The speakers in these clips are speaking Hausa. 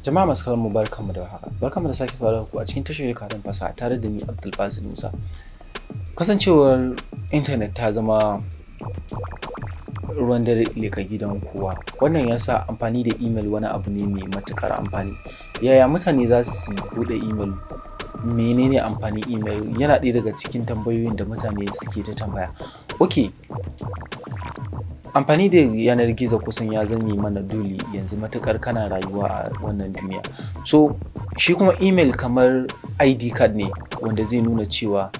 Jama'a masu kallon mu barkanmu da haka. Barkanmu da sake saurara ku a cikin tashar karin fasaha tare da ni Abdulbasit Musa. Kasancewar internet ta zama ruwan dare leka gidan kowa. Wannan yasa amfani da email wani abu ne mai matukar amfani. Yaya mutane za su bude email? Menene amfanin email? Yana ɗaya daga cikin tambayoyin da mutane suke ta tambaya. Okay. Amfani da yanar gizo kusan ya zame mana dole yanzu matukar kana rayuwa a wannan duniya. So shi kuma email kamar ID card ne wanda zai nuna cewa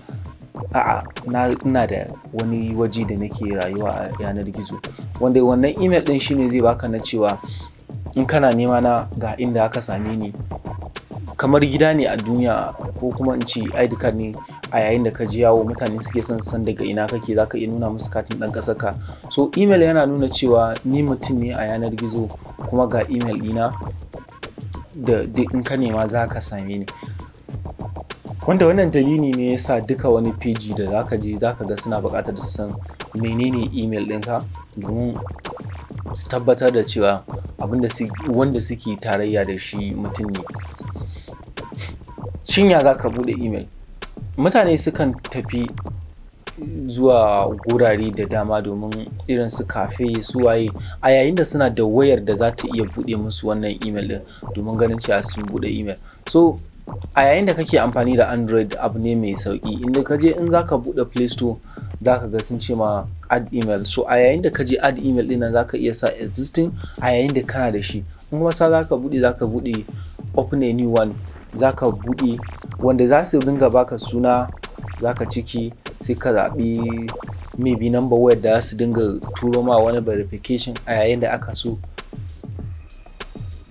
ina da wani waje da nake rayuwa a yanar gizo, wanda wannan email din shine zai baka na cewa in kana nema na ga inda aka same ni, kamar gida ne a duniya, ko kuma in ce ID card ne a yayin da ka ji yawo mutane suke son san daga ina kake, zaka iya nuna musu katin ɗan ƙasarka. So email yana nuna cewa ni mutum ne a yanar gizo kuma ga email ɗina da duk in ka nema za ka same ni. Wanda wannan dalili ne yasa duka wani page da zaka je zaka ga suna buƙatar su san menene email ɗinka domin su tabbatar da cewa wanda suke tarayya da shi mutum ne. Shin ya zaka bude email? Mutane sukan tafi zuwa gurare da dama domin irin su cafe su waye a yayin da suna da wayar da za ta iya bude musu wannan email din domin ganin cewa sun bude email. So a yayin da kake amfani da Android abu ne mai sauki, inda ka je in zaka bude Play Store zaka ga sun ce ma add email. So a yayin da ka je add email din nan zaka iya sa existing a yayin da kana da shi. In kuma zaka bude open a new one, zaka bude wanda za su dinga baka suna, zaka ciki sai ka zaɓi maybe number wayar da za su dinga turo ma wani verification a yayin da aka so,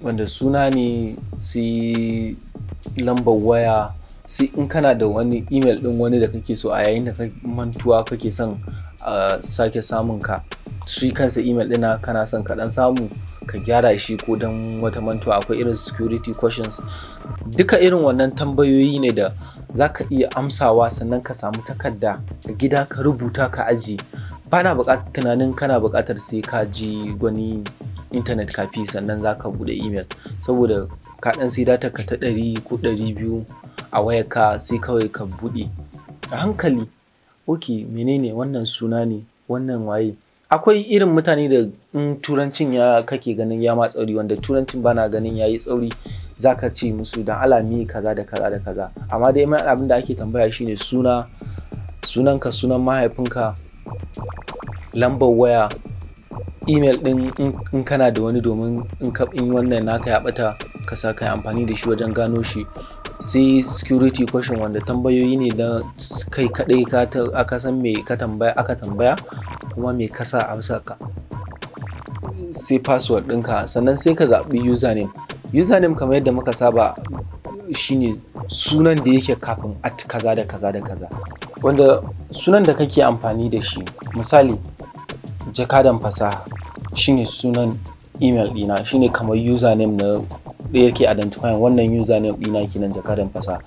wanda suna ne sai lambar waya, sai in kana da wani email din wani da kake so a yayin da mantuwa kake son sake samun ka, shi kansa email ɗina kana son ka dan samu ka gyara shi ko dan wata mantuwa, akwai irin security questions. Duka irin wannan tambayoyi ne da zaka iya amsawa sannan ka samu takarda a gida ka rubuta ka ajiye. Bana buƙatar tunanin kana buƙatar sai ka je wani internet cafe sannan zaka bude email, saboda ka dan sai data ka ta 100 ko 200 a wayarka sai kawai ka bude a hankali. Okay, menene wannan suna ne, wannan waye? Akwai irin mutane da in turancin ya kake ganin ya ma tsauri, wanda turancin bana ganin yayi tsauri, zaka ce musu dan alami kaza da kaza da kaza. Amma dai mai abin da ake tambaya shine sunanka, sunan mahaifinka, lambar waya, email din in kana da wani, domin in wannan naka ya bata ka sa kai amfani da shi wajen gano shi. Sai security question wanda tambayoyi ne da kai kadai aka san me aka tambaya kuma me ka sa amsa ka. Sai password ɗinka, sannan sai ka zaɓi username kamar yadda muka saba shine sunan da yake kafin at kaza da kaza da kaza, wanda sunan da kake amfani da shi. Misali jakadan fasaha shine sunan email ɗina, shine kamar username na da yake identifying wannan username ɗina kenan, jakadan fasaha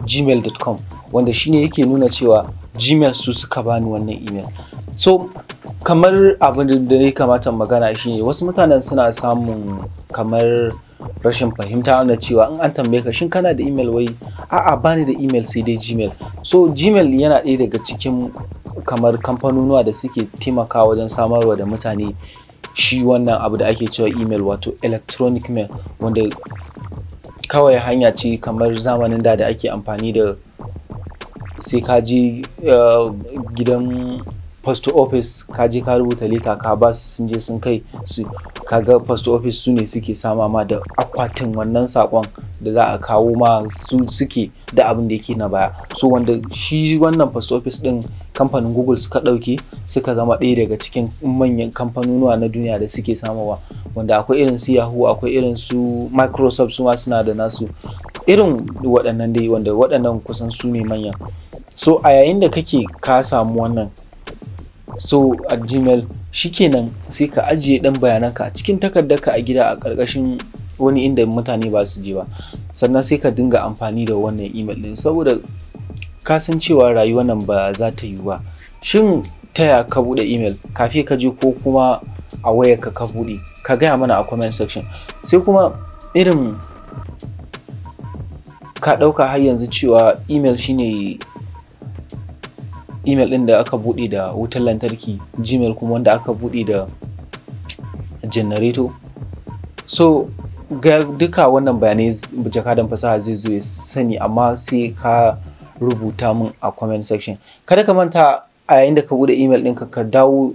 @gmail.com, wanda shine yake nuna cewa Gmail su suka bani wannan email. So kamar abin da ya kamata magana shine wasu mutanen suna samun kamar rashin fahimta na cewa in an tambaye ka shin kana da email, wai a'a bani da email sai dai Gmail. So Gmail yana ɗaya daga cikin kamar kamfanonuwa da suke taimakawa wajen samarwa da mutane shi wannan abu da ake cewa email, wato electronic mail, wanda kawai hanya ce kamar zamanin da ake amfani da sai ka je gidan post office ka je ka rubuta leta ka ba su, sun je sun kai su, kaga post office su ne suke sama ma da akwatin wannan sakon da za a kawo ma, su suke da abin da yake na baya. So wanda shi wannan post office din kamfanin Google suka dauke suka zama ɗaya daga cikin manyan kamfanonuwa na duniya da suke samawa, wanda akwai irin su Yahoo, akwai irin su Microsoft, su ma suna da nasu irin waɗannan dai, wanda waɗannan kusan su ne manyan. So a yayin da ka samu wannan so a Gmail, shikenan sai ka ajiye dan bayananka a cikin takardarka a gida a ƙarƙashin wani inda mutane ba su je ba, sannan sai ka dinga amfani da wannan email din, saboda ka san cewa rayuwar nan ba za ta yi ba. Shin taya ka bude email? Kafe ka je ko kuma a wayarka ka bude? Ka gaya mana a comment section. Sai kuma irin ka ɗauka har yanzu cewa email shine email ɗin da aka buɗe da wutar lantarki, gmail kuma wanda aka buɗe da generator. So ga duka wannan bayanai jakadan fasaha zai zo ya sani, amma sai ka rubuta min a comment section. Kada ka manta a yayin da ka buɗe email ɗinka ka dawo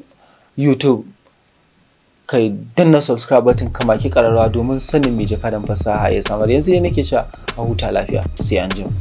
YouTube kai danna subscribe button ka maki ƙararrawa domin sanin me jakadan fasaha ya samar. Yanzu ne nake cewa a huta lafiya, sai anjima.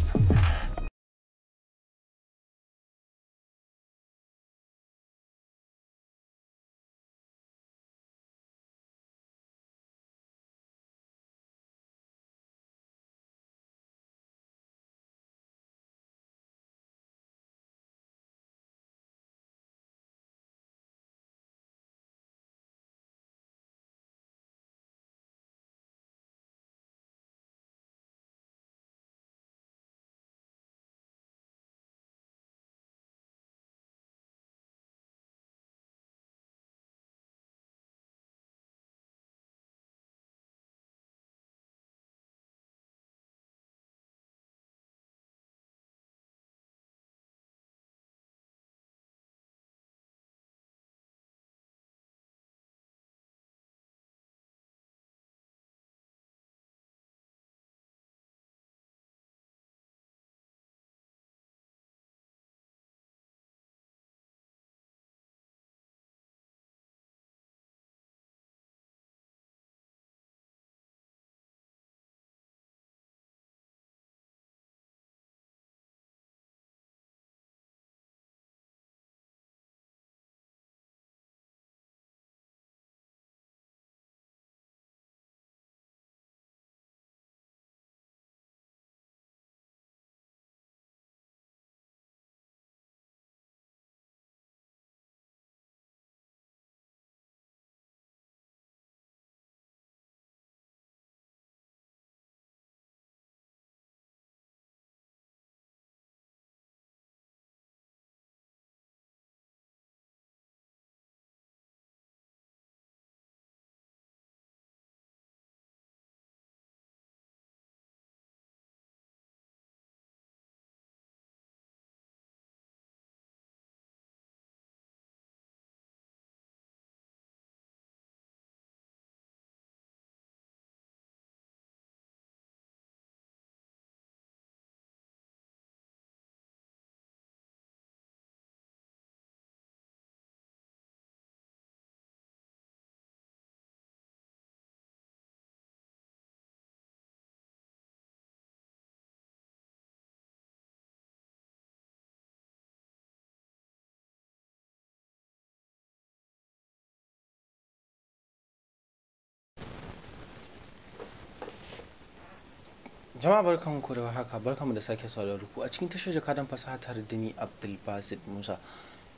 Jama'a barkanku da haka, barkanmu da sake sauraro ku a cikin tashar jakadan fasaha tare da ni Abdulbasit Musa,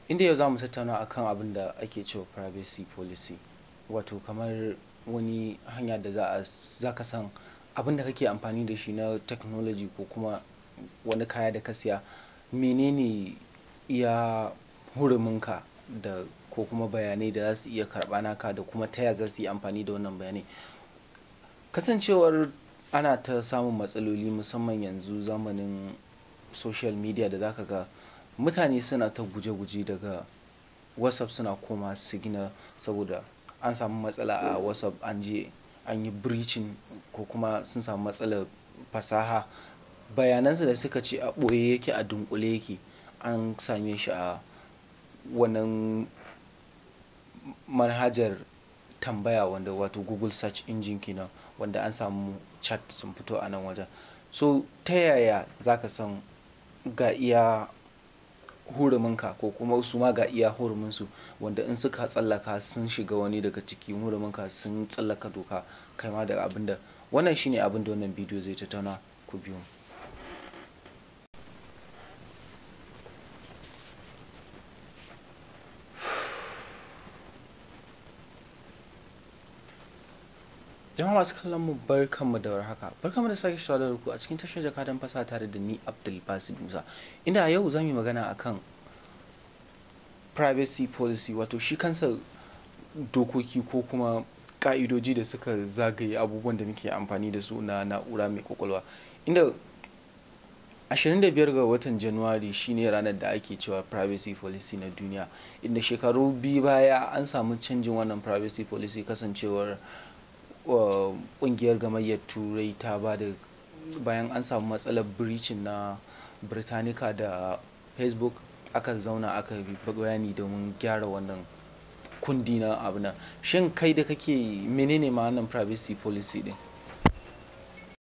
inda yau za mu tattauna akan abin da ake cewa privacy policy, wato kamar wani hanya da za ka san abin da kake amfani da shi na technology ko kuma wani kaya da ka siya menene iya huruminka da ko kuma bayanai da za su iya karɓa naka da kuma taya za su yi amfani da wannan bayanai. Kasancewar ana ta samun matsaloli musamman yanzu zamanin social media da zaka ga mutane suna ta guje-guje daga WhatsApp suna koma Signal saboda an samu matsala a WhatsApp, an je an yi breaching ko kuma sun samu matsalar fasaha, bayanansu da suka ce a ɓoye yake a dunkule yake an same shi a wannan manhajar tambaya wanda wato Google search engine kenan, wanda an samu chat sun fito a nan wajen. So ta yaya za ka san ga iya huruminka ko kuma su ma ga iya huruminsu, wanda in suka tsallaka sun shiga wani daga cikin huruminka sun tsallaka doka kai ma da abin da wannan shine abin da wannan bidiyo zai tattauna, ku biyo. Jama'a masu kallon mu barkanmu da warhaka, barkanmu da sake shawarar da ku a cikin tashar jakadan fasaha tare da ni Abdulbasit Musa, inda a yau zamu yi magana akan privacy policy, wato shi kansa dokoki ko kuma ka'idoji da suka zagaye abubuwan da muke amfani da su na na'ura mai kwakwalwa, inda 25 ga watan Januwari shine ranar da ake cewa privacy policy na duniya, inda shekaru biyu baya an samu canjin wannan privacy policy kasancewar kungiyar gamayyar turai ta ba da, bayan an samu matsalar breaching na Britannica da Facebook, aka zauna aka bayani domin gyara wannan kundi na abu na. Shin kai da kake menene ma wannan privacy policy din?